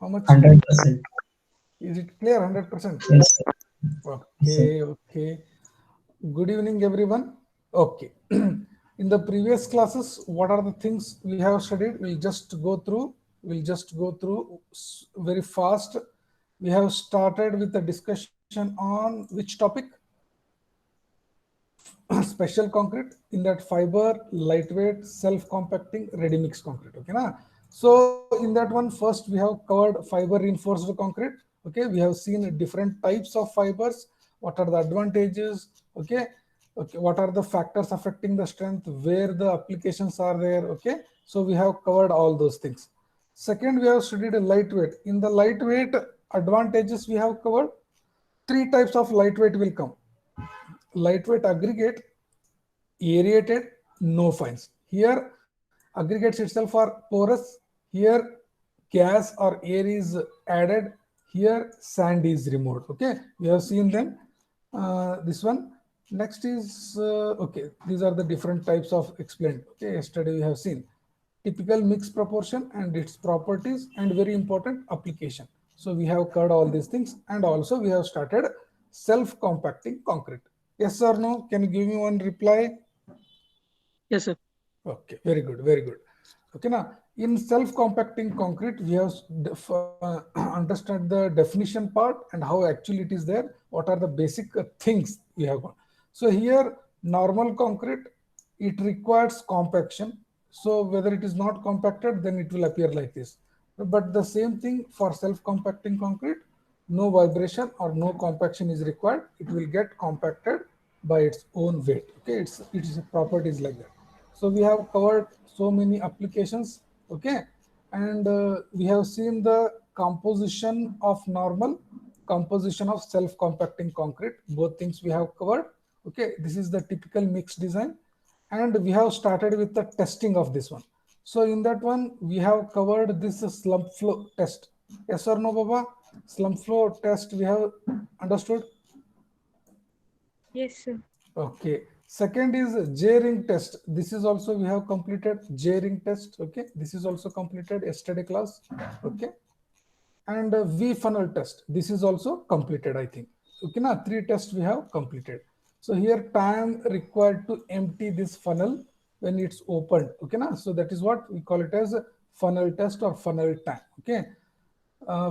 How much? 100%. Is it clear? 100%. Yes, sir. Yes, sir. Okay, okay. Good evening, everyone. Okay. In the previous classes, what are the things we have studied? We'll just go through. We'll just go through very fast. We have started with the discussion on which topic? Special concrete. In that, fiber, lightweight, self-compacting, ready-mix concrete. Okay, na? So in that one, first we have covered fiber reinforced concrete. Okay, we have seen different types of fibers. What are the advantages? Okay, okay, what are the factors affecting the strength? Where the applications are there? Okay, so we have covered all those things. Second, we have studied a lightweight. In the lightweight advantages, we have covered three types of lightweight will come: lightweight aggregate, aerated, no fines. Here, aggregates itself are porous. Here, gas or air is added. Here, sand is removed. Okay, we have seen them. This one. Next is okay. These are the different types of explained. Okay, yesterday we have seen typical mix proportion and its properties, and very important application. So we have covered all these things, and also we have started self-compacting concrete. Yes or no? Can you give me one reply? Yes, sir. Okay, very good, very good. Okay, now in self-compacting concrete, we have understood the definition part and how actually it is there. What are the basic things we have got? So here, normal concrete, it requires compaction. So whether it is not compacted, then it will appear like this. But the same thing for self-compacting concrete, no vibration or no compaction is required. It will get compacted by its own weight. Okay, it's properties like that. So we have covered so many applications. Okay, and we have seen the composition of normal, composition of self-compacting concrete. Both things we have covered. Okay, this is the typical mix design, and we have started with the testing of this one. So in that one, we have covered this slump flow test. Yes or no, Baba? Slump flow test we have understood. Yes, sir. Okay. Second is J-ring test. This is also we have completed J-ring test. Okay. This is also completed yesterday class. Okay. And V funnel test. This is also completed, I think. Okay. Now, three tests we have completed. So here time required to empty this funnel when it's opened. Okay. Now, so that is what we call it as a funnel test or funnel time. Okay.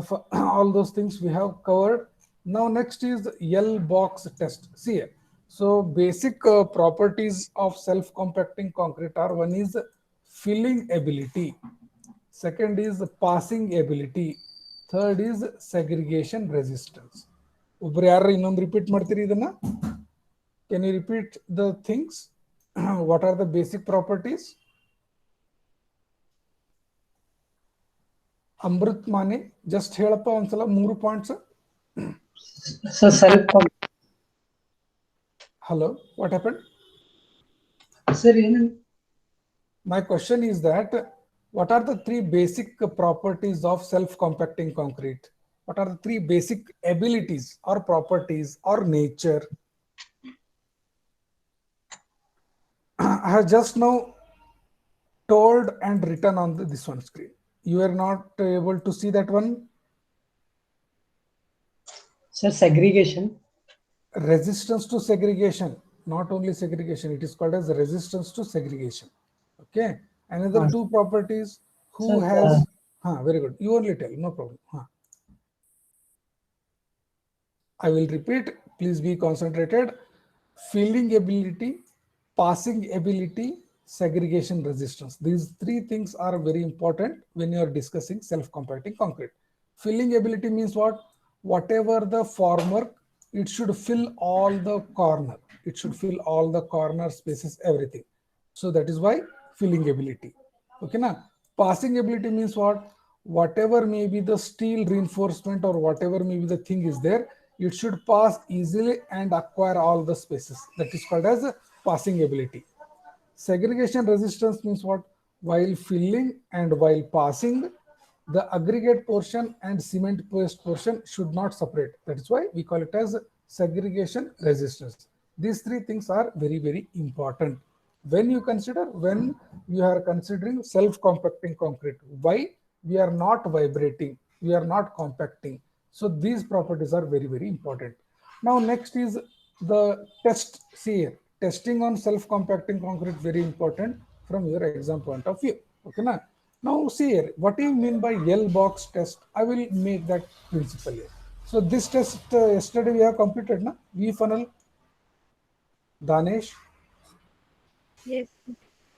For all those things we have covered. Now next is L box test. See here. So basic properties of self-compacting concrete are: one is filling ability, second is passing ability, third is segregation resistance. ಒಬ್ರು ಯಾರು ಇನ್ನೊಂದು repeat ಮಾಡ್ತೀರಿ ಇದನ್ನ? Can you repeat the things? What are the basic properties? Amrit Mane just ಹೇಳಪ್ಪ ಒಂದ್ಸಲ 3 points. So self, Hello, what happened? sir, My question is that what are the three basic properties of self-compacting concrete? What are the three basic abilities or properties or nature? I have just now told and written on this one screen. You are not able to see that one? sir, segregation. Resistance to segregation, not only segregation, it is called as resistance to segregation. Okay, another two properties. Who Sir, has very good, you only tell, no problem. I will repeat, please be concentrated. Filling ability, passing ability, segregation resistance. These three things are very important when you are discussing self-compacting concrete. Filling ability means what? Whatever the formwork, it should fill all the corner. It should fill all the corner spaces, everything. So that is why filling ability. Okay, now passing ability means what? Whatever may be the steel reinforcement or whatever may be the thing is there, it should pass easily and acquire all the spaces. That is called as passing ability. Segregation resistance means what? While filling and while passing, the aggregate portion and cement paste portion should not separate. That is why we call it as segregation resistance. These three things are very, very important when you consider, when you are considering self-compacting concrete. Why? We are not vibrating. we are not compacting. So these properties are very, very important. Now next is the test. See here, testing on self-compacting concrete, very important from your exam point of view. Okay, now see here, what do you mean by L box test? I will make that principle here. So this test yesterday we have completed, na? V funnel. Danesh, Yes.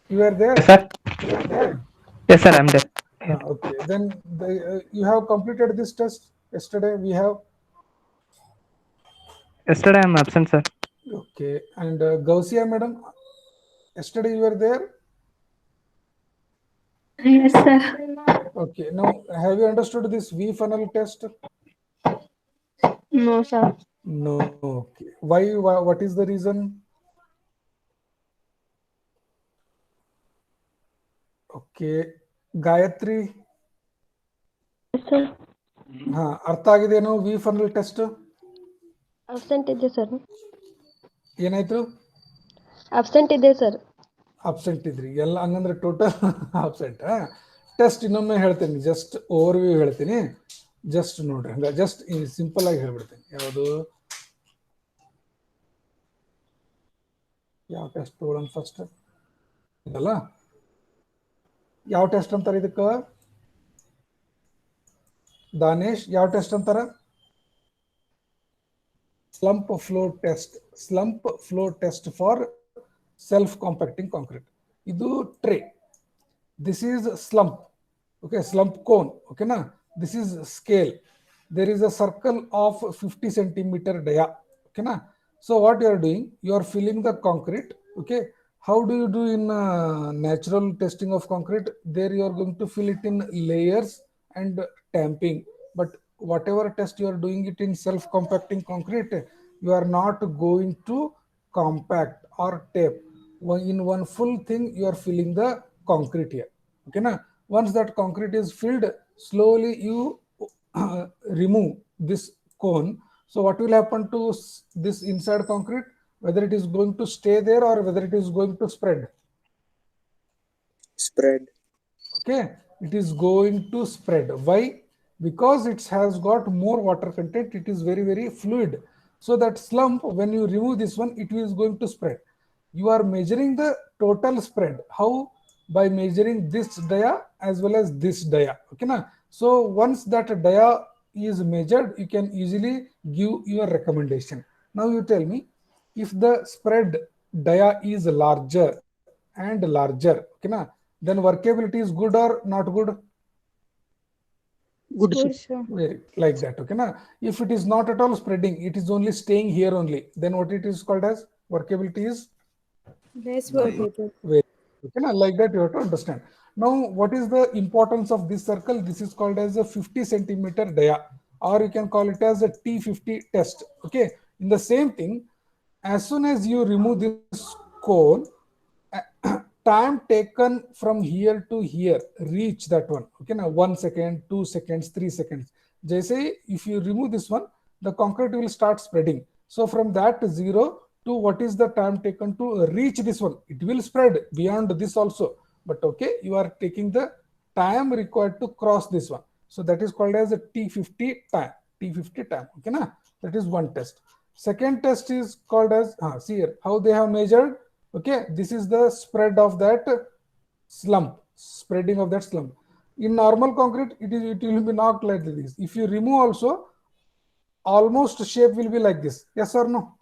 you were there? Yes, sir. Yes, sir, I'm there. Okay, then you have completed this test yesterday. We have. Yesterday I'm absent, sir. Okay, and Gausia madam, yesterday you were there. Yes, sir. Okay, now have you understood this V funnel test? No, sir. No. Okay. Why? What is the reason? Okay, Gayatri. Yes, sir. ಹಾ ಅರ್ಥ ಆಗಿದೆನೋ V funnel test? Absent ಇದೆ sir. ಏನಾಯ್ತು? Absent ಇದೆ sir. Absent ಇದ್ರಿ ಎಲ್ಲ, ಹಂಗಂದ್ರೆ total absent. Test ಇನ್ನೊಮ್ಮೆ ಹೇಳ್ತೀನಿ, ಜಸ್ಟ್ ಓವರ್ ವ್ಯೂ ಹೇಳ್ತೀನಿ, ಜಸ್ಟ್ ನೋಡ್ರಿ, ಹಂಗ ಜಸ್ಟ್ ಸಿಂಪಲ್ ಆಗಿ ಹೇಳ್ಬಿಡ್ತೀನಿ. ಯಾವುದು ಯಾವ ಟೆಸ್ಟ್ ತಗೊಳ್ಳೋಣ ಫಸ್ಟ್? ಇದಲ್ಲ, ಯಾವ ಟೆಸ್ಟ್ ಅಂತಾರೆ ಇದಕ್ಕೆ? ದಾನೇಶ್, ಯಾವ ಟೆಸ್ಟ್ ಅಂತಾರ? Slump flow test. Slump flow test for self compacting concrete. ಇದು tray, this is slump. Okay, slump cone. Okay, na? This is scale. There is a circle of 50 centimeter dia. Okay, na? So what you are doing, you are filling the concrete. Okay, how do you do in natural testing of concrete? There you are going to fill it in layers and tamping. But whatever test you are doing it in self compacting concrete, you are not going to compact or tape. In one full thing you are filling the concrete here. Okay, na? Once that concrete is filled, slowly you remove this cone. So what will happen to this inside concrete? Whether it is going to stay there or whether it is going to spread? Spread. Okay, it is going to spread. Why? Because it has got more water content. It is very, very fluid. So that slump, when you remove this one, it is going to spread. You are measuring the total spread. How? By measuring this dia as well as this dia. Okay, na? So once that dia is measured, you can easily give your recommendation. Now you tell me, if the spread dia is larger and larger, okay, na, then workability is good or not good? Good, Good, sir. sir. Like that. Okay, na? If it is not at all spreading, it is only staying here only, then what it is called as? Workability is Less workable. very. Okay, na? Like that you have to understand. Now what is the importance of this circle? This is called as a 50 centimeter dia, or you can call it as a T50 test. Okay, in the same thing, as soon as you remove this cone, time taken from here to here, reach that one. Okay, now 1 second, 2 seconds, 3 seconds. Jaise if you remove this one, the concrete will start spreading. So from that 0 to what is the time taken to reach this one? It will spread beyond this also. But okay, you are taking the time required to cross this one. So that is called as a T50 time. T50 time. Okay, na? That is one test. Second test is called as, see here, how they have measured. Okay, this is the spread of that slump, spreading of that slump. In normal concrete, it will be not like this. If you remove also, almost shape will be like this. Yes or no?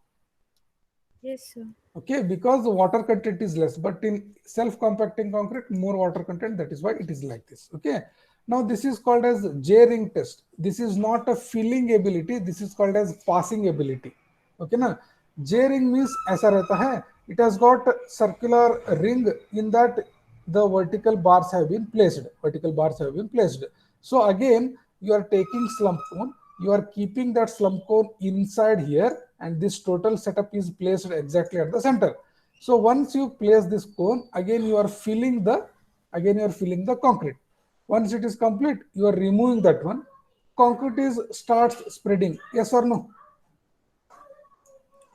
Yes, sir. Okay, because the water content is less, but in self-compacting concrete, more water content. That is why it is like this. Okay. Now this is called as J-ring test. This is not a filling ability. This is called as passing ability. Okay, na? J-ring means aisa rehta hai. It has got circular ring, in that the vertical bars have been placed. Vertical bars have been placed. So again, you are taking slump cone. You are keeping that slump cone inside here, and this total setup is placed exactly at the center. So once you place this cone, again you are filling the concrete. Once it is complete, you are removing that one. Concrete starts spreading. Yes or no?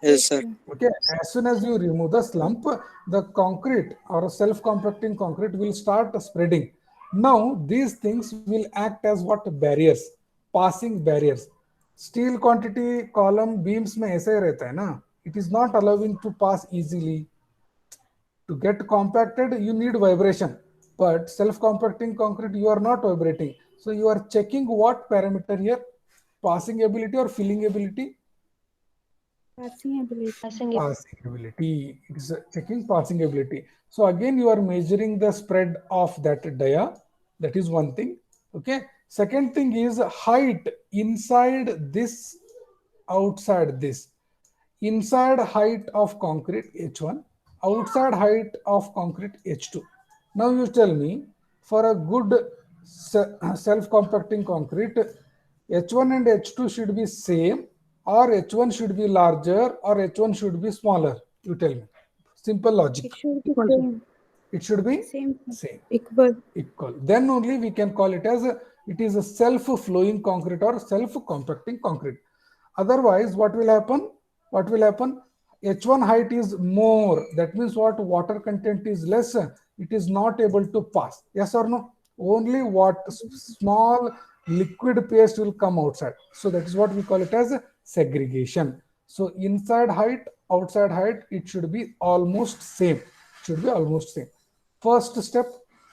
Yes, sir. Okay, as soon as you remove the slump, the concrete or self-compacting concrete will start spreading. Now these things will act as what? Barriers. passing barriers. Steel quantity column beams में ऐसे ही रहता है ना. It is not allowing to pass easily. To get compacted, you need vibration, but self-compacting concrete, you are not vibrating. So you are checking what parameter here? Passing ability or filling ability? Passing ability. Passing ability. It is checking passing ability. So again, you are measuring the spread of that dia. That is one thing. Okay. Second thing is height inside this, outside this. Inside height of concrete H1, outside height of concrete H2. Now you tell me, for a good self-compacting concrete, H1 and H2 should be same, or H1 should be larger, or H1 should be smaller. You tell me. Simple logic. It should be Equal. same. It should be Same. same. Equal. Equal. Then only we can call it as it is a self-flowing concrete or self-compacting concrete. Otherwise, what will happen? What will happen? H1 height is more. That means what? Water content is less. It is not able to pass. Yes or no? Only what small liquid paste will come outside. So that is what we call it as segregation. So inside height, outside height, it should be almost same. Should be almost same. First step.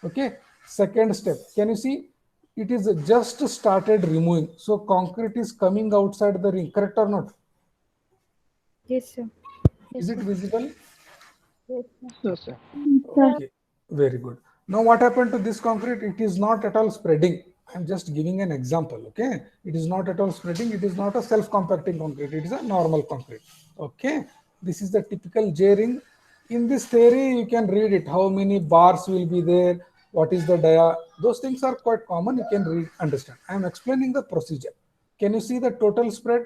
Okay. Second step. Can you see? It is just started removing. So concrete is coming outside the ring. Correct or not? Yes, sir. Is it visible? Yes, sir. Yes, sir. Okay, very good. Now what happened to this concrete? It is not at all spreading. I'm just giving an example. Okay, it is not at all spreading. It is not a self-compacting concrete. It is a normal concrete. Okay, this is the typical J ring. In this theory, you can read it. How many bars will be there? What is the dia? Those things are quite common. You can read, understand. I'm explaining the procedure. Can you see the total spread?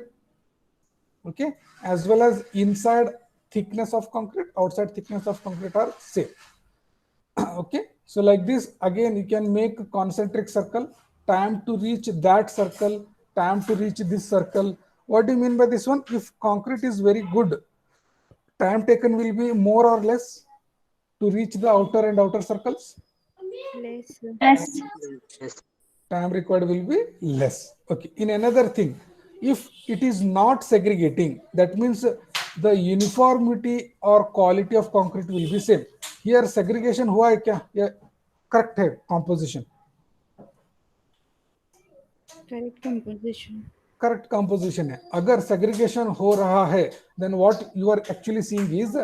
Okay, as well as inside thickness of concrete, outside thickness of concrete are same. Okay, so like this, again, you can make a concentric circle, time to reach that circle, time to reach this circle. What do you mean by this one? If concrete is very good, time taken will be more or less to reach the outer and outer circles? Less, sir. Yes. Time required will be less. Okay, in another thing, if it is not segregating, that means the uniformity or quality of concrete will be same. Here segregation हुआ है क्या? या correct है composition? Correct composition. Correct composition है. अगर segregation हो रहा है, then what you are actually seeing is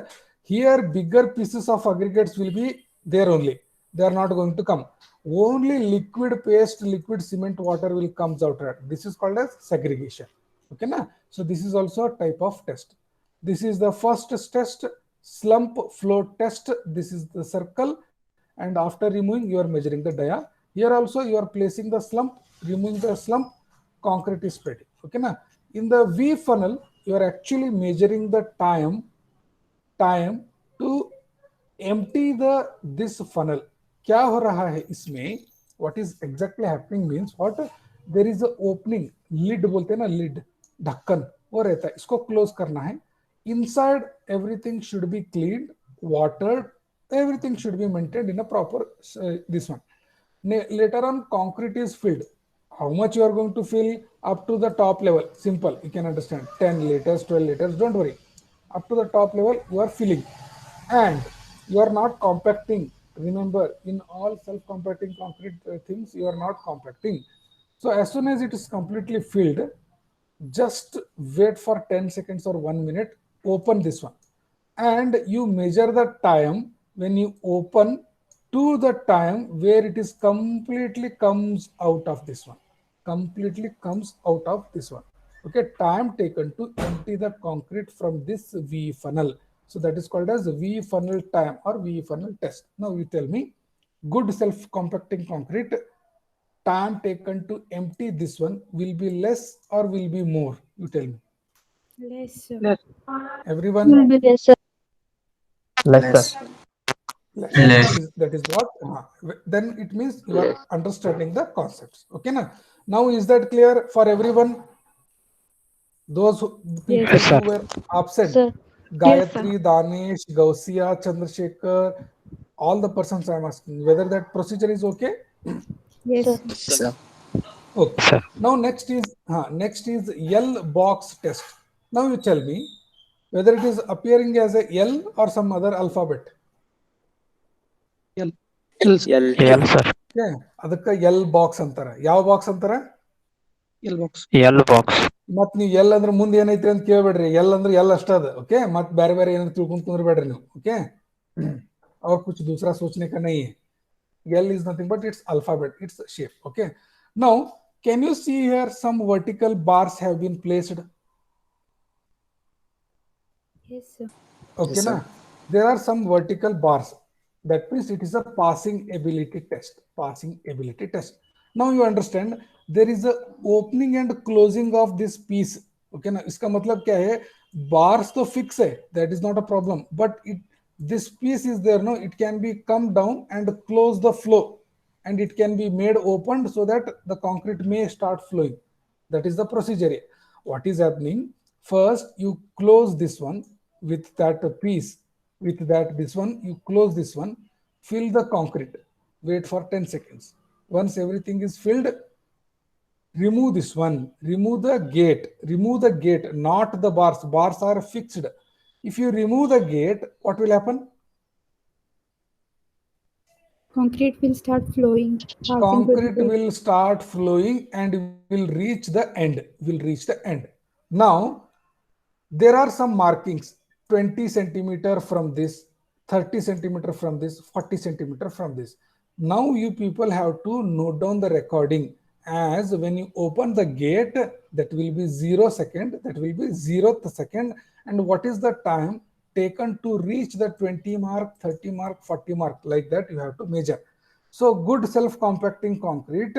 here bigger pieces of aggregates will be there only. They are not going to come. Only liquid paste, liquid cement, water will comes out. This is called as segregation. Okay, na? So this is also a type of test. This is the first test, slump flow test. This is the circle, and after removing, you are measuring the dia. Here also you are placing the slump, removing the slump, concrete is spreading. Okay, na? In the V funnel, you are actually measuring the time to empty this funnel. क्या हो रहा है इसमें? What is exactly happening means what? There is a opening, lid बोलते हैं ना, lid, ढक्कन वो रहता है, इसको close करना है. Inside everything should be cleaned, watered, everything should be maintained in a proper this one. Later on, concrete is filled. How much you are going to fill? Up to the top level. Simple, you can understand. 10 liters, 12 liters, don't worry. Up to the top level, you are filling, and you are not compacting. Remember, in all self-compacting concrete things, you are not compacting. So as soon as it is completely filled, just wait for 10 seconds or 1 minute, open this one, and you measure the time when you open to the time where it is completely comes out of this one. Completely comes out of this one. Okay, time taken to empty the concrete from this V funnel. So that is called as V funnel time or V funnel test. Now you tell me, good self-compacting concrete, time taken to empty this one will be less or will be more? You tell me. Less, sir. Less. Everyone? Will be less, sir. Less, sir. That is what? Then it means you are understanding the concepts. Okay, now is that clear for everyone? Those people Yes, sir. who were absent, Sir. Gayatri, Danish, Gausia, Chandrasekhar, all the persons I am asking, whether that procedure is okay? Yes, Sir. Okay. Sir. Now next is L box test. Now you tell me whether it is appearing as a L or some other alphabet. L. L, sir. L, sir. Okay. ಅದಕ್ಕೆ L box ಅಂತಾರೆ. ಯಾವ box ಅಂತಾರೆ? L box. L box. ಮತ್ ನೀವು L ಅಂದ್ರೆ ಮುಂದೆ ಏನೈತ್ರಿ ಅಂತ ಕೇಳ್ಬೇಡ್ರಿ. L ಅಂದ್ರೆ ಎಲ್ ಅಷ್ಟ ಅದ. ಓಕೆ, ಮತ್ ಬೇರೆ ಬೇರೆ ಏನಾದ್ರು ತಿಳ್ಕೊಂಡ್ ಕುಂದ್ರಬೇಡ್ರಿ ನೀವು. ಓಕೆ, और कुछ दूसरा सोचने का नहीं है. L is nothing but its alphabet, its shape. Okay. Now, can you see here some vertical bars have been placed? Yes, sir. Okay, Yes, na? sir. There are some vertical bars. That means it is a passing ability test. Passing ability test. Now you understand there is a opening and closing of this piece. Okay, ना? इसका मतलब क्या है? Bars तो fix है. That is not a problem. But this piece is there. No, it can be come down and close the flow, and it can be made opened so that the concrete may start flowing. That is the procedure. What is happening? First, you close this one with that piece. With that, this one, you close this one, fill the concrete, wait for 10 seconds. Once everything is filled, remove this one, remove the gate, not the bars. Bars are fixed. If you remove the gate, what will happen? Concrete will start flowing. passing through the Concrete gate. will start flowing and will reach the end. Now there are some markings, 20 centimeter from this, 30 centimeter from this, 40 centimeter from this. Now you people have to note down the recording, as when you open the gate, that will be 0 second, that will be 0th second, and what is the time taken to reach the 20 mark, 30 mark, 40 mark, like that you have to measure. So good self-compacting concrete,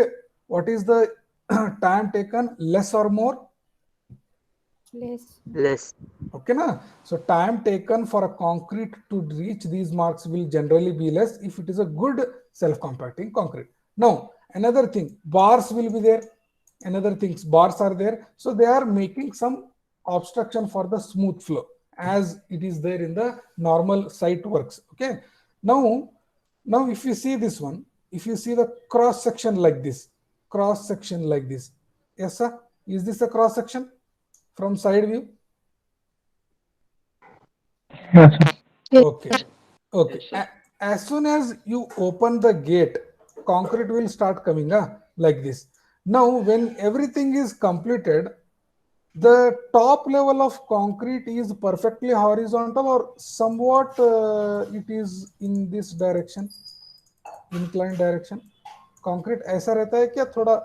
what is the time taken, less or more? Less. Okay, na? So time taken for a concrete to reach these marks will generally be less if it is a good self-compacting concrete. Now, another thing, bars will be there. Another things, bars are there. So they are making some obstruction for the smooth flow, as it is there in the normal site works. Okay. Now if you see this one, if you see the cross section like this, yes sir, is this a cross section from side view? Yes, sir. Okay. As soon as you open the gate, concrete will start coming like this. Now, when everything is completed, the top level of concrete is perfectly horizontal or somewhat it is in this direction, inclined direction. Concrete ऐसा रहता है क्या थोड़ा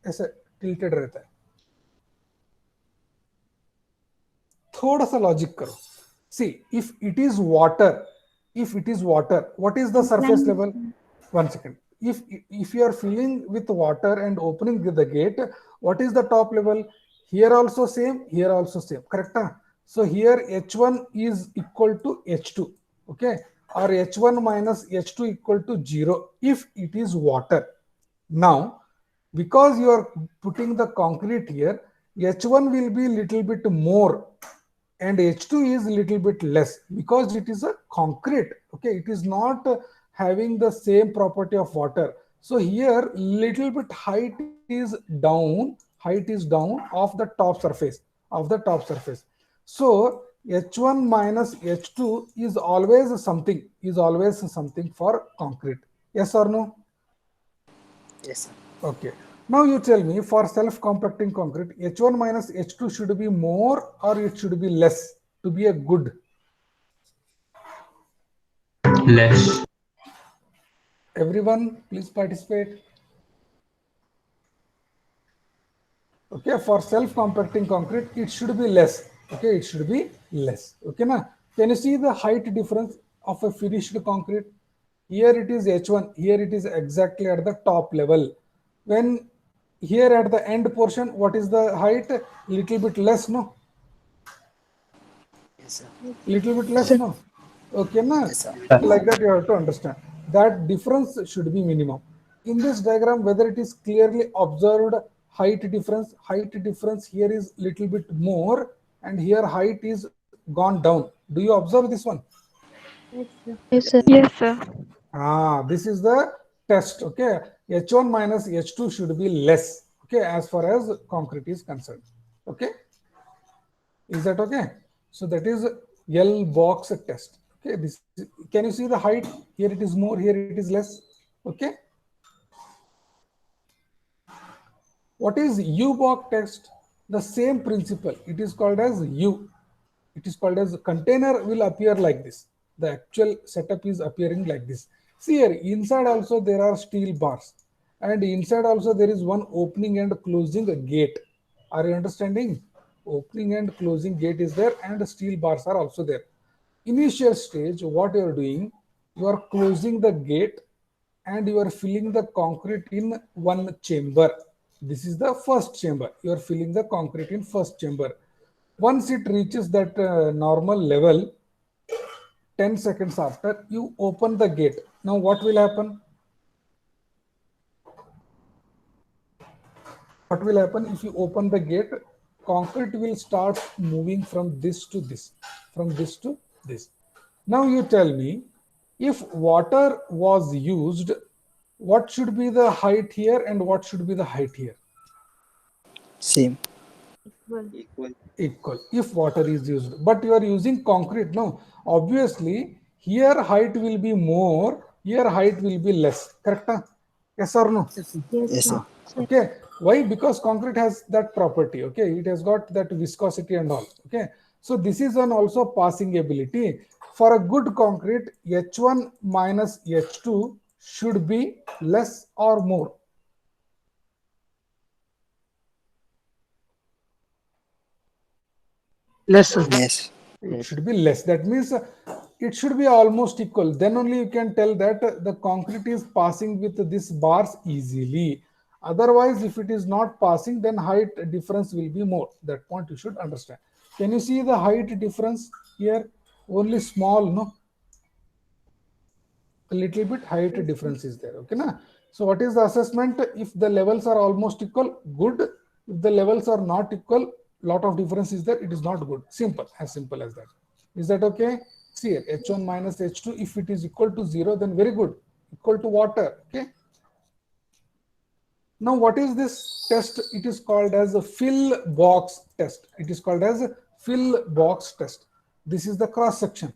ऐसे tilted रहता है? थोड़ा सा लॉजिक करो. See, if it is water, what is the surface level? 1 second. If you are filling with water and opening the gate, what is the top level? Here also same, here also same. Correct? So here H1 is equal to H2. Okay, or H1 minus H2 equal to 0 if it is water. Now, because you are putting the concrete here, H1 will be little bit more and H2 is little bit less because it is a concrete. Okay, it is not having the same property of water. So here little bit height is down of the top surface, So H1 minus H2 is always something for concrete. Yes or no? Yes, sir. Okay. Now you tell me, for self-compacting concrete, H1 minus H2 should be more or it should be less to be a good? Less. Everyone, please participate. Okay, for self-compacting concrete, it should be less. Okay, it should be less. Okay, now can you see the height difference of a finished concrete? Here it is H1, here it is exactly at the top level. When here at the end portion, what is the height? Little bit less, no? Yes, sir. Little bit less, no? Okay, na? Yes, sir. Like that you have to understand. That difference should be minimum. In this diagram, whether it is clearly observed height difference here is little bit more and here height is gone down. Do you observe this one? Yes, sir. Yes, sir. This is the test. Okay, H1 minus H2 should be less. okay, as far as concrete is concerned. Okay, is that okay? So that is L box test. Okay, this can you see the height? Here it is more, here it is less. Okay, what is U box test? The same principle. It is called as U. It is called as container will appear like this. The actual setup is appearing like this. See here, inside also there are steel bars, and inside also there is one opening and closing gate. Are you understanding? Opening and closing gate is there, and steel bars are also there. Initial stage, what you are doing, you are closing the gate and you are filling the concrete in one chamber. This is the first chamber. You are filling the concrete in first chamber. Once it reaches that normal level, 10 seconds after, you open the gate. Now what will happen? What will happen if you open the gate? Concrete will start moving from this to this, from this to this. Now you tell me, if water was used, what should be the height here and what should be the height here? Same. Equal if water is used, but you are using concrete. No, obviously here height will be more, here height will be less. Correct? Yes or no? Yes, Yes, sir. sir. Okay, why? Because concrete has that property. Okay, it has got that viscosity and all. Okay, so this is an also passing ability. For a good concrete, H1 minus H2 should be less or more. Less, sir. Yes. It should be less. That means it should be almost equal. Then only you can tell that the concrete is passing with this bars easily. Otherwise, if it is not passing, then height difference will be more. That point you should understand. Can you see the height difference here? Only small, no? A little bit height difference is there. Okay, na? So what is the assessment? If the levels are almost equal, good. If the levels are not equal, lot of difference is there, it is not good. Simple as that. Is that okay? See here, H1 minus H2, if it is equal to 0, then very good, equal to water. Okay, now what is this test? It is called as a fill box test. It is called as a fill box test. This is the cross section.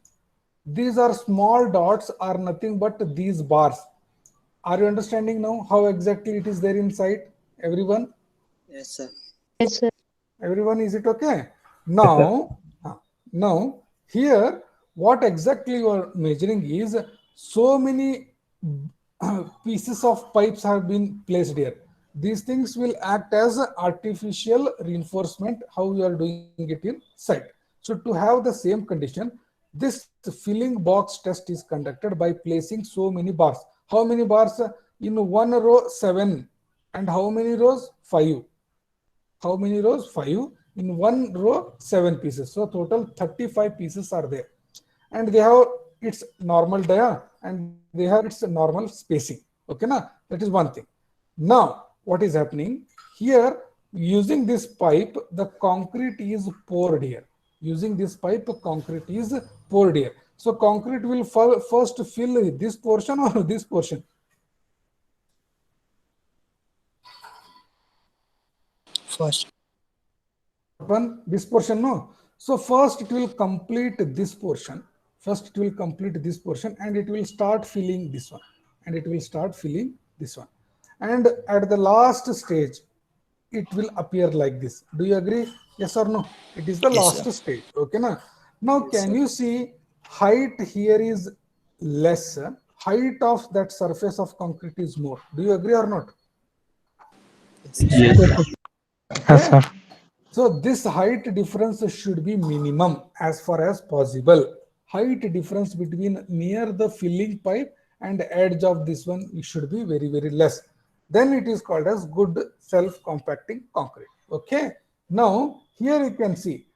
These are small dots, are nothing but these bars. Are you understanding now how exactly it is there inside? Everyone? Yes, sir. Yes, sir. Everyone, is it okay? Now, now here, what exactly you are measuring is so many pieces of pipes have been placed here. These things will act as artificial reinforcement, how you are doing it in site. So to have the same condition, this filling box test is conducted by placing so many bars. How many bars? In one row, 7. And how many rows? 5. How many rows? 5. In one row, 7 pieces. So total 35 pieces are there. And they have its normal dia and they have its normal spacing. Okay, na? That is one thing. Now, what is happening? Here, using this pipe, the concrete is poured here. Using this pipe, concrete is poured here. So concrete will first fill this portion or this portion? First. This portion, no. So first it will complete this portion. First it will complete this portion and it will start filling this one. And it will start filling this one. And at the last stage, it will appear like this. Do you agree? Yes or no? It is the Yes, last sir. stage. Okay, na? Now, Yes, can sir. you see height here is less? Height of that surface of concrete is more. Do you agree or not? Yes, sir. Yes, sir. So this height difference should be minimum as far as possible. Height difference between near the filling pipe and edge of this one, it should be very, very less. Then it is called as good self-compacting concrete. Okay. Now here you can see,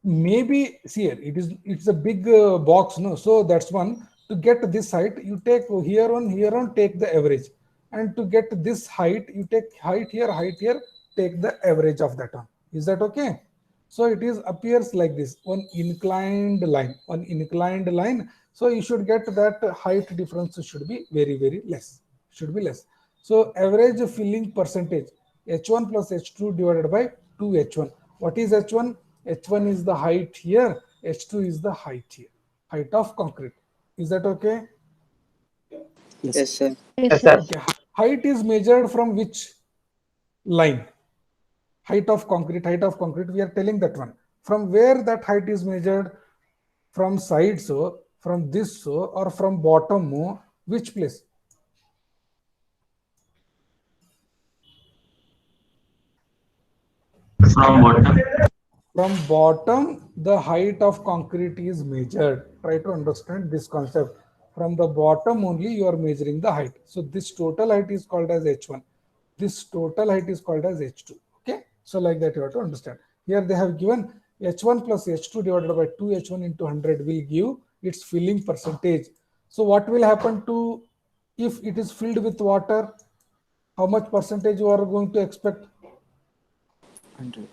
maybe see here, it's a big box, no? So that's one. To get this height, you take here on, take the average. And to get this height, you take height here, take the average of that one. Is that okay? So it is appears like this, one inclined line. So you should get that height difference should be very, very less. Should be less. So average filling percentage. H1 plus H2 divided by 2H1. What is H1? H1 is the height here, H2 is the height here, height of concrete. Is that okay? Yes, sir. Yes, Yes, sir. sir. Okay. Height is measured from which line? Height of concrete, we are telling that one. From where that height is measured? From side, so from this, so, or from bottom, which place? From bottom. From bottom, the height of concrete is measured. Try to understand this concept. From the bottom only you are measuring the height. So this total height is called as H1. This total height is called as H2. Okay. So like that you have to understand. Here they have given H1 plus H2 divided by 2H1 into 100 will give its filling percentage. So what will happen to if it is filled with water? How much percentage you are going to expect? 100.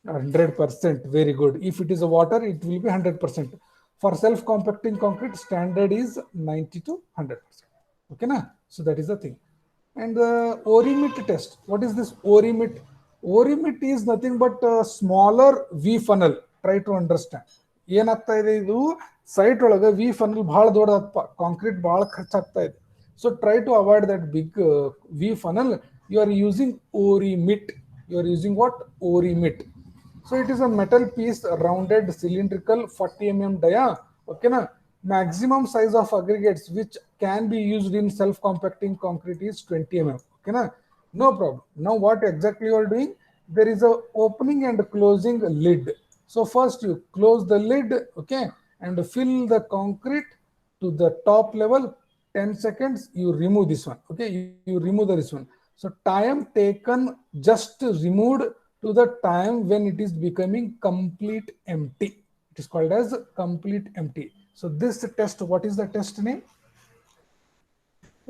100%. Very good. If it is a water, it will be 100%. For self-compacting concrete, standard is 90 to 100%. Okay, na? So that is the thing. And the Orimit test. What is this Orimit? Orimit is nothing but a smaller V funnel. Try to understand. ಏನಾಗ್ತಾ ಇದೆ ಇದು site ಒಳಗೆ V funnel ಬಹಳ ದೊಡ್ಡದಪ್ಪ concrete ಬಹಳ ಖರ್ಚಾಗ್ತಾ ಇದೆ so try to avoid that big V funnel you are using Orimit. You are using what? Orimit. So it is a metal piece, rounded, cylindrical, 40 mm dia. Okay, na? Maximum size of aggregates which can be used in self-compacting concrete is 20 mm. Okay, na? No problem. Now what exactly you are doing? There is a opening and closing lid. So first you close the lid, okay, and fill the concrete to the top level. 10 seconds. You remove this one. Okay, you remove this one. So time taken just removed to the time when it is becoming complete empty. It is called as complete empty. So this test, what is the test name?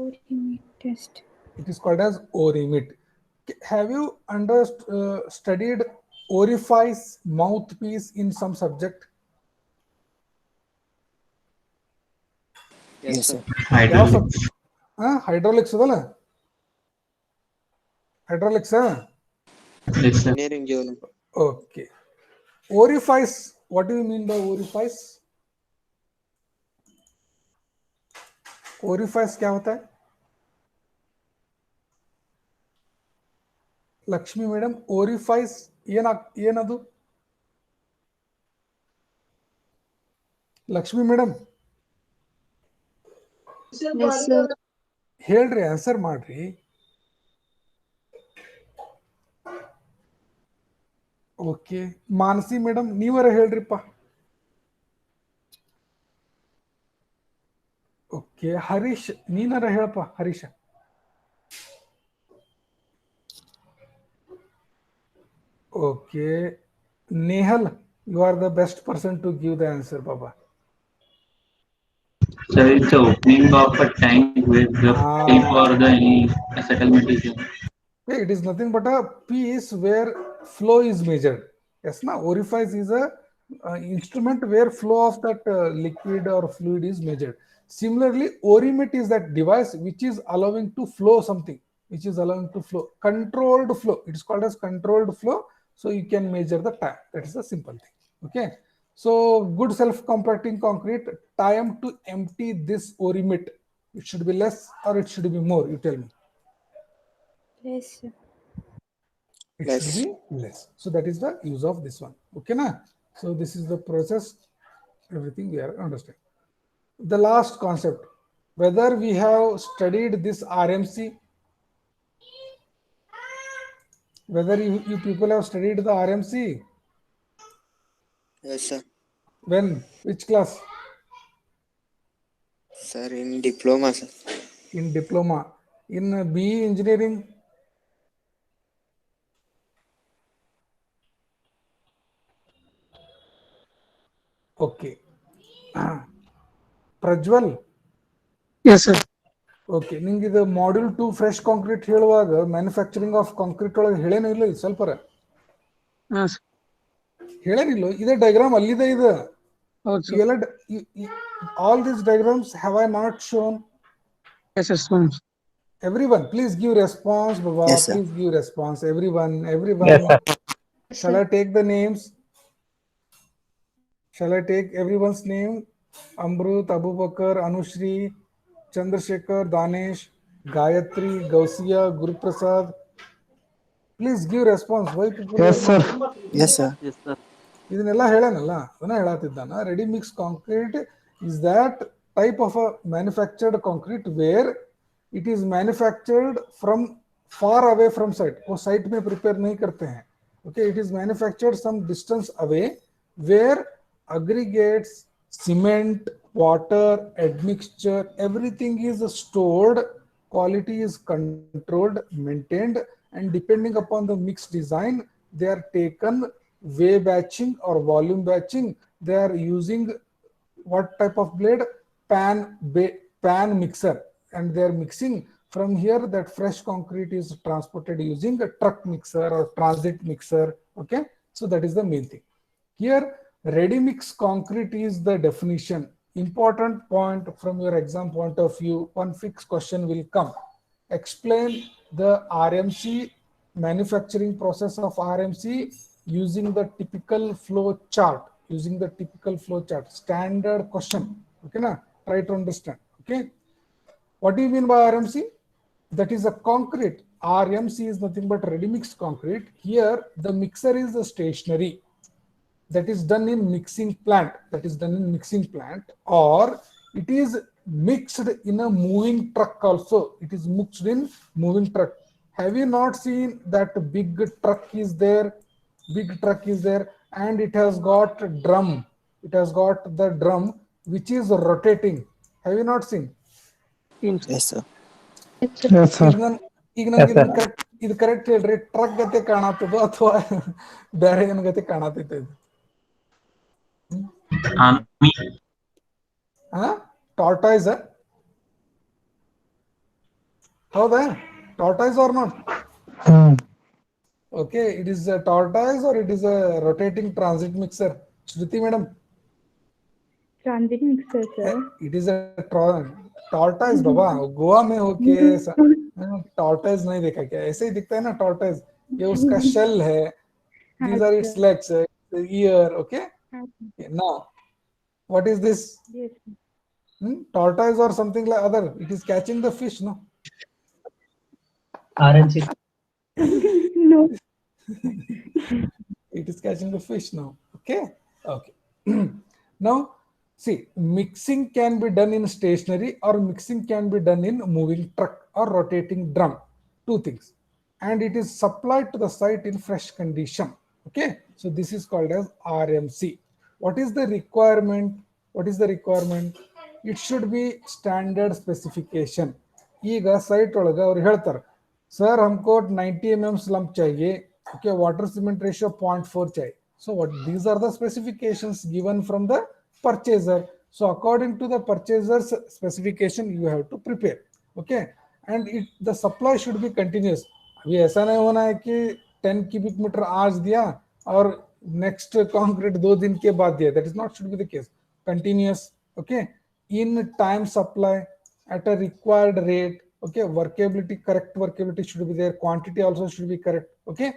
Orimit test. It is called as Orimit. Have you studied orifice, mouthpiece in some subject? Yes, sir. Hydraulics. Hydraulics ಅದಲ್ಲ hydraulics Yes, sir. Engineering geology. Okay. Orifice, what do you mean by orifice? Orifice क्या होता है? Lakshmi madam, orifice ಏನದು? Lakshmi madam ಹೇಳ್ರಿ, answer ಮಾಡ್ರಿ. Okay, Manasi madam ನೀವರ ಹೇಳ್ರಿಪ್ಪ. Okay, Harish ನೀನಾರ ಹೇಳಪ್ಪ. Harish. Okay, Nehal, you are the best person to give the answer, Baba. So it's the opening of a tank with the pipe or the any settlement is there. Yeah, it is nothing but a piece where flow is measured. Yes, na orifice is a instrument where flow of that liquid or fluid is measured. Similarly, Orimit is that device which is allowing to flow something, which is allowing to flow, controlled flow. It is called as controlled flow. So you can measure the time. That is a simple thing. Okay. So good self-compacting concrete, time to empty this Orimit, it should be less or it should be more? You tell me. Yes, sir. It Less. should be less. So that is the use of this one. Okay, na? So this is the process. Everything we are understanding. The last concept, whether we have studied this RMC, whether you people have studied the RMC. Yes, sir. When? Which class? Sir, in diploma, sir. In diploma. In BE engineering? Okay. Prajwal? Yes, sir. Okay, ನಿಂಗೆ ಇದು module 2 fresh concrete ಹೇಳುವಾಗ manufacturing of concrete ಒಳಗೆ ಹೇಳೇನೋ ಇಲ್ಲ ಇದು ಸ್ವಲ್ಪ Yes. ಹೇಳೇನಿಲ್ಲ. ಇದೇ diagram ಅಲ್ಲಿದೆ ಇದು. Also. ಇವೆಲ್ಲ all these diagrams have I not shown? Yes, sir. Everyone, please give response, Baba. Yes, sir. Please give response. Everyone. Yes, sir. Shall I take the names? Shall I take everyone's name? Amrut, Abubakar, Anushri, Chandrasekhar, Danesh, Gayatri, Gausia, Guruprasad. Please give response. Why people Yes, are sir. not? Yes, sir. ಇದನ್ನೆಲ್ಲ ಹೇಳನಲ್ಲ ಅದನ್ನ ಹೇಳತ್ತಿದ್ದಾನ ready mix concrete is that type of a manufactured concrete where it is manufactured from far away from site वो site में prepare नहीं करते हैं okay it is manufactured some distance away where aggregates cement water admixture everything is stored quality is controlled maintained and depending upon the mix design they are taken way batching or volume batching they are using what type of blade pan mixer and they are mixing from here that fresh concrete is transported using a truck mixer or transit mixer okay so that is the main thing here ready mix concrete is the definition important point from your exam point of view one fixed question will come explain the RMC manufacturing process of RMC using the typical flow chart standard question okay na try to understand okay what do you mean by RMC that is a concrete RMC is nothing but ready mix concrete here the mixer is the stationary that is done in mixing plant or it is mixed in a moving truck also it is mixed in moving truck have you not seen that big truck is there and it has got the drum which is rotating have you not seen Yes, sir. Yes, sir. ಈಗ ನಂಗೆ ಇದು correct ಹೇಳ್ರಿ truck ಗತೆ ಕಾಣತ್ತದೋ ಅಥವಾ ಬೇರೆ ಏನ್ ಗತೆ ಕಾಣತೈತೆ ಇದು Army. tortoise ಹೌದಾ tortoise or not okay it is a tortoise or it is a rotating transit mixer Shruti madam Transit mixer, sir. it is a tortoise बाबा गोवा में होके tortoise नहीं देखा क्या ऐसे ही दिखता है ना tortoise ये उसका shell है these are its legs the ear okay now what is this Yes. tortoise or something like other it is catching the fish no RNC. No. it is catching the fish now okay now see mixing can be done in stationary or mixing can be done in moving truck or rotating drum two things and it is supplied to the site in fresh condition okay so this is called as RMC what is the requirement it should be standard specification ಈಗ site ಒಳಗೆ ಅವ್ರು ಹೇಳ್ತಾರೆ sir हमको 90 mm slump चाहिए okay water cement ratio 0.4 चाहिए so what these are the specifications given from the purchaser so according to the purchaser's specification you have to prepare okay and the supply should be continuous अभी ऐसा नहीं होना है कि 10 cubic meter आज दिया और next concrete 2 दिन के बाद दिया that is not should be the case continuous okay in time supply at a required rate okay correct workability should be there quantity also should be correct okay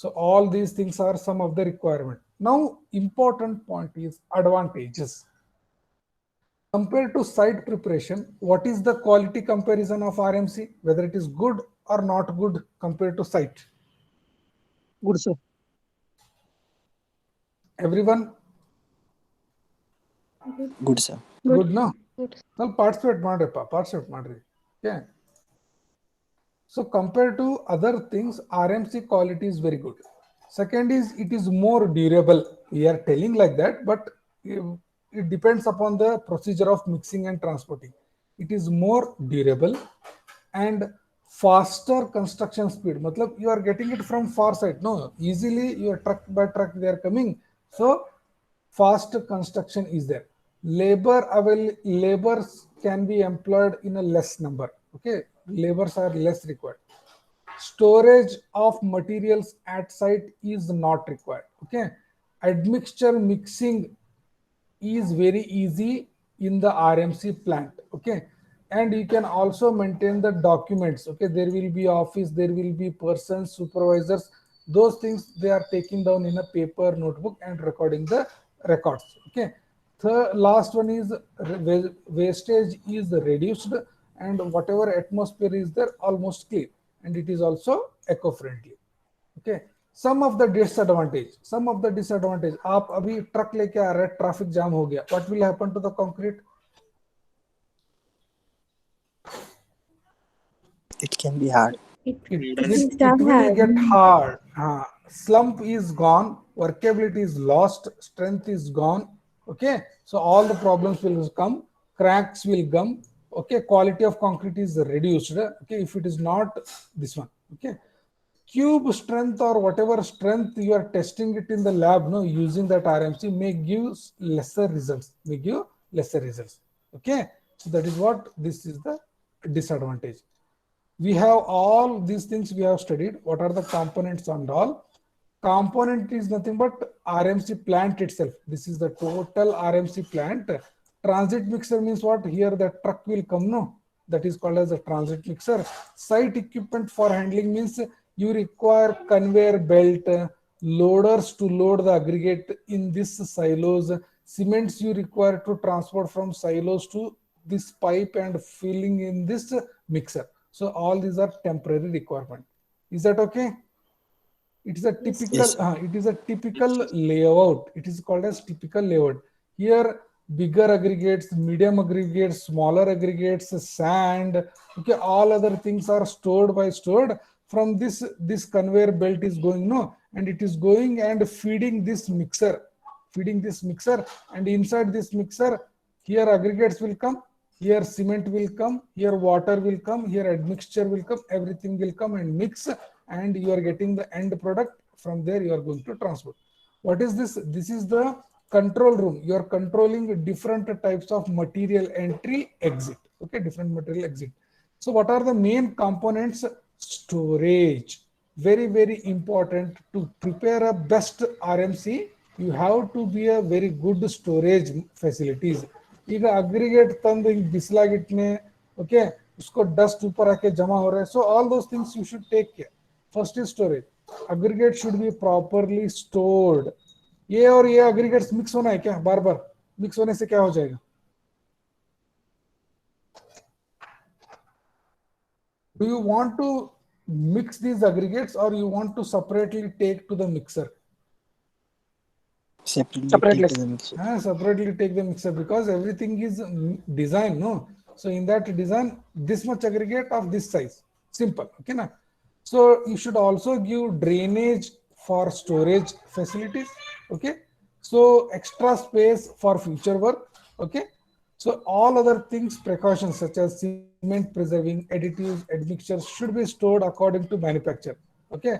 so all these things are some of the requirement now important point is advantages compared to site preparation what is the quality comparison of RMC whether it is good or not good compared to site Good, sir. everyone Good, sir. good no Good. well participate ಮಾಡ್ರಿ okay so compared to other things RMC quality is very good second is it is more durable we are telling like that but it depends upon the procedure of mixing and transporting it is more durable and faster construction speed matlab you are getting it from far side no easily your truck by truck they are coming so fast construction is there labors can be employed in a less number okay labors are less required storage of materials at site is not required okay admixture mixing is very easy in the RMC plant okay and you can also maintain the documents. Okay, there will be office, there will be persons, supervisors, those things they are taking down in a paper notebook and recording the records. Okay, the last one is wastage is reduced, and whatever atmosphere is there almost clean, and it is also eco-friendly. Okay, some of the disadvantage, आप अभी truck लेके आ रहे, traffic jam हो गया, what will happen to the concrete? It can be hard. It It will start will hard. get hard. Slump is gone, workability is lost, strength is gone. Okay, so all the problems will come, cracks will come. Okay, quality of concrete is reduced. Okay, if it is not this one. Okay, cube strength or whatever strength you are testing it in the lab, no, using that RMC may give lesser results. Okay, so that is what this is the disadvantage. We have all these things we have studied. What are the components and all? Component is nothing but RMC plant itself. This is the total RMC plant. Transit mixer means what? Here the truck will come, no? That is called as a transit mixer. Site equipment for handling means you require conveyor belt, loaders to load the aggregate in this silos, cements you require to transport from silos to this pipe and filling in this mixer. So all these are temporary requirement. Is that okay? It is a typical. Yes. It is a typical layout. It is called as typical layout. Here, bigger aggregates, medium aggregates, smaller aggregates, sand. Okay, all other things are stored from this conveyor belt is going, no, and it is going and feeding this mixer, and inside this mixer, here aggregates will come. Here cement will come, here water will come, here admixture will come, everything will come and mix, and you are getting the end product. From there you are going to transport. What is this? This is the control room. You are controlling different types of material entry, exit. Okay, different material exit. So what are the main components? Storage. Very, very important. To prepare a best RMC, you have to be a very good storage facilities. ಈಗ aggregate ತಂದು ಹಿಂಗ್ ಬಿಸಿಲಾಗಿಟ್ನೆ, okay, उसको dust ऊपर आके जमा हो रहा है. So all those things you should take care. First is storage. Aggregate should be properly stored. ये और ये aggregates mix होना है क्या? बार बार mix होने से क्या हो जाएगा? Do you want to mix these aggregates or you want to separately take to the mixer? Separately. Separately. Take to the mixer. Separately take the mixer, because everything is design, no? So in that design, this much aggregate of this size, simple. Okay, na? So you should also give drainage for storage facilities. Okay, so extra space for future work. Okay, so all other things, precautions such as cement preserving, additives, admixtures should be stored according to manufacturer. Okay,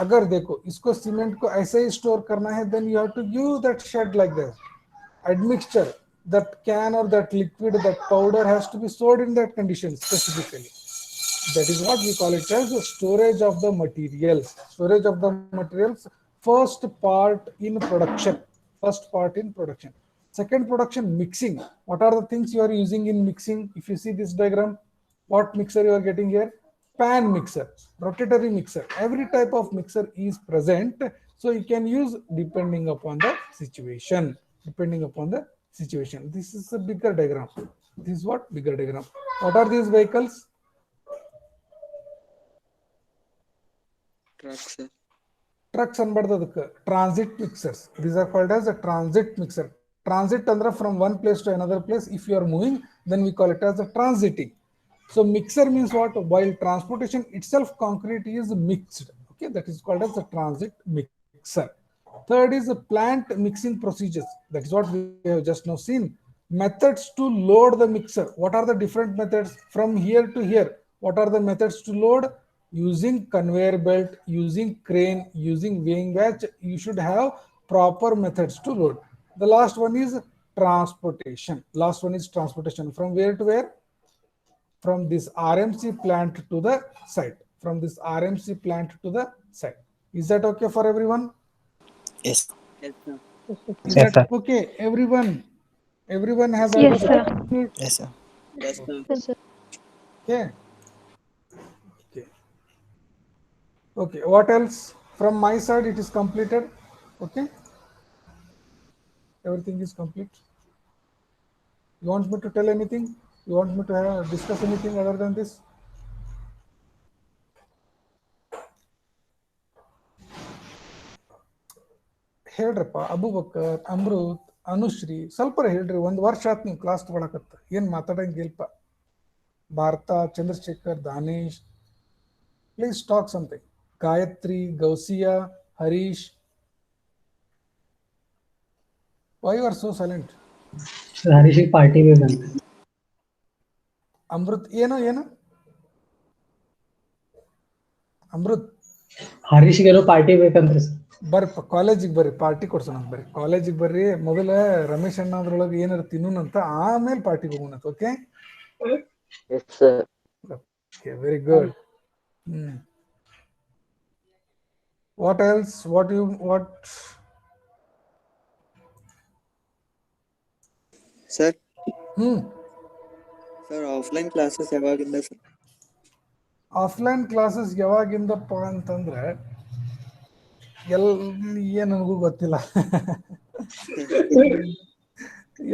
अगर देखो इसको cement को ऐसे ही store करना है, then you have to give that shed like this. Admixture, that can or that liquid, that powder has to be stored in that condition specifically. That is what we call it as storage of the materials. Storage of the materials, first part in production. Second production, mixing. What are the things you are using in mixing? If you see this diagram, what mixer you are getting here? Pan mixer, rotatory mixer. Every type of mixer is present. So you can use depending upon the situation. This is a bigger diagram. This is what? Bigger diagram. What are these vehicles? Trucks. Trucks and transit mixers. These are called as a transit mixer. Transit andra from one place to another place. If you are moving, then we call it as a transiting. So mixer means what? While transportation itself, concrete is mixed. Okay, that is called as a transit mixer. Third is the plant mixing procedures. That is what we have just now seen. Methods to load the mixer. What are the different methods from here to here? What are the methods to load? Using conveyor belt, using crane, using weighing watch. You should have proper methods to load. The last one is transportation. From where to where? From this RMC plant to the site. Is that okay for everyone? Yes. Is Yes, that sir. okay? Everyone has Yes, sir. Yes, sir. Yes, sir. Yes, sir. Okay. Okay. Okay. What else? From my side, it is completed. Okay. Everything is complete. You want me to tell anything? You want me to discuss anything other than this? ಹೇಳ್ರಪ್ಪ Abubakar Amrit Anushree ಸ್ವಲ್ಪ ಹೇಳ್ರಿ ಒಂದು ವರ್ಷ ಆತ್ ನೀವು class ತಗೊಳಕತ್ತ ಏನ್ ಮಾತಾಡಂಗಿಲ್ಪ Bharath Chandrashekhar Danesh please talk something Gayatri Gausiya Harish why you are so silent Sir, Harish party ಬೇಕಂತ. ಅಮೃತ್ ಏನು ಅಮೃತ್ ಹರೀಶ್ಗೆಲ್ಲೋ ಪಾರ್ಟಿ ಬೇಕಂತ್ರಿ ಸರ್. ಬರ್ರಿ ಕಾಲೇಜಿಗೆ ಬರ್ರಿ ಪಾರ್ಟಿ ಕೊಡ್ಸೋಣ ಬರ್ರಿ ಕಾಲೇಜಿಗೆ ಬರ್ರಿ ಮೊದಲ ರಮೇಶ್ ಅಣ್ಣ ಅದ್ರೊಳಗೆ ಏನಾರು ತಿನ್ನೋಣಂತ ಆಮೇಲೆ ಪಾರ್ಟಿಗೆ ಹೋಗೋಣಂತ okay Yes, sir. Okay very good what else what Sir, hmm sir, offline classes ಯಾವಾಗಿಂದ sir? ಆಫ್ಲೈನ್ ಕ್ಲಾಸಸ್ ಯಾವಾಗಿಂದಪ್ಪ ಅಂತಂದ್ರೆ ಏನ್ ನನಗೂ ಗೊತ್ತಿಲ್ಲ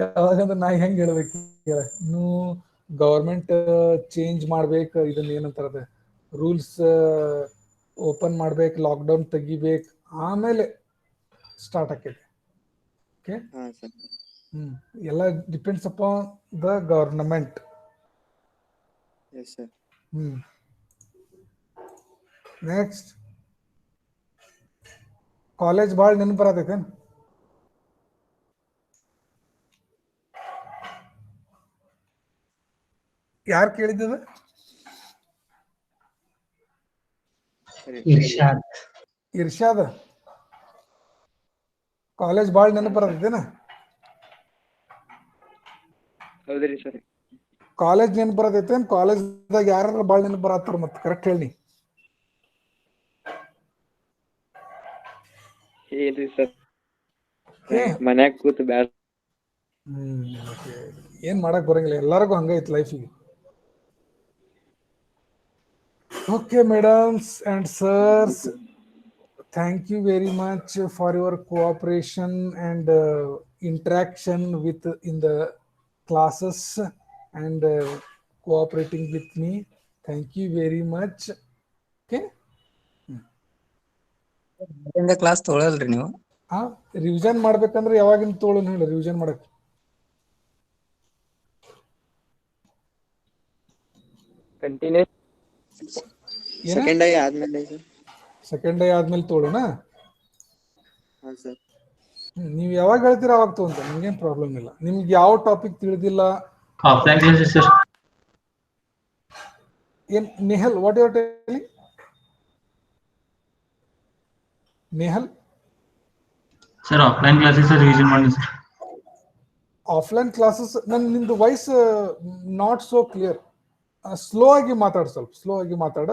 ಯಾವಾಗಂದ್ರೆ ನಾ ಹೆಂಗ್ ಹೇಳ್ಬೇಕು ಇನ್ನು ಗವರ್ಮೆಂಟ್ ಚೇಂಜ್ ಮಾಡ್ಬೇಕು ಇದನ್ನ ಏನಂತಾರದ ರೂಲ್ಸ್ ಓಪನ್ ಮಾಡ್ಬೇಕು ಲಾಕ್ಡೌನ್ ತೆಗಿಬೇಕು ಆಮೇಲೆ ಸ್ಟಾರ್ಟ್ ಆಕೈತಿ ಓಕೆ ಹಾ sir. ಎಲ್ಲ depends upon the government Yes sir. Next college ಭಾಳ ನೆನಪು ಬರತೈತೇನು ಯಾರು ಕೇಳಿದ್ದದ ಇರ್ಷಾದ್. ಇರ್ಷಾದ ಕಾಲೇಜ್ ಭಾಳ ನೆನಪು ಬರತೈತೇನ ಹೌದ್ರಿ ಸರ್. ಕಾಲೇಜ್ ನೆನಪು ಬರತೈತೇನು ಕಾಲೇಜ್ದಾಗ ಯಾರು ಭಾಳ ನೆನಪು ಬರತ್ತಾರ ಮತ್ತೆ ಕರೆಕ್ಟ್ ಹೇಳಿ ಏನ್ರಿ ಸರ್ ಏ ಮನ್ಯಾಗ ಕೂತು ಬ್ಯಾಡ. ಓಕೆ ಏನ್ ಮಾಡಕ್ ಬರಂಗಿಲ್ಲ ಎಲ್ಲರಿಗೂ ಹಂಗೈತಿ ಲೈಫಿಗೆ okay madams and sirs thank you very much for your cooperation and interaction with in the classes and cooperating with me. Thank you very much. Okay. Class ತೊಗೊಳಲ್ರಿ ನೀವು? ರಿವಿಷನ್ ಮಾಡ್ಬೇಕಂದ್ರೆ ಯಾವಾಗಿನ ತೋಳು ಹೇಳಿ ರಿವಿಷನ್ ಮಾಡಕ್ ಕಂಟಿನ್ಯೂ ಸೆಕೆಂಡ್ ಡೇ ಆದ್ಮೇಲೆ sir? Second day ಆದ್ಮೇಲೆ ತೋಳುನ ಹಾ sir. ನೀವು ಯಾವಾಗ ಹೇಳ್ತೀರಾ ಅವಾಗ ತಗೊಂತ ನಿಮ್ಗೇನ್ ಪ್ರಾಬ್ಲಮ್ ಇಲ್ಲ ನಿಮ್ಗೆ ಯಾವ ಟಾಪಿಕ್ ತಿಳಿದಿಲ್ಲ Offline classes, sir. ಏನ್ Nehal what you are telling Nehal Sir, offline classes are revision ಮಾಡಿ sir. ಆಫ್ಲೈನ್ ಕ್ಲಾಸಸ್ ನಿಮ್ದು voice not so clear slow ಆಗಿ ಮಾತಾಡು ಸ್ವಲ್ಪ ಸ್ಲೋ ಆಗಿ ಮಾತಾಡ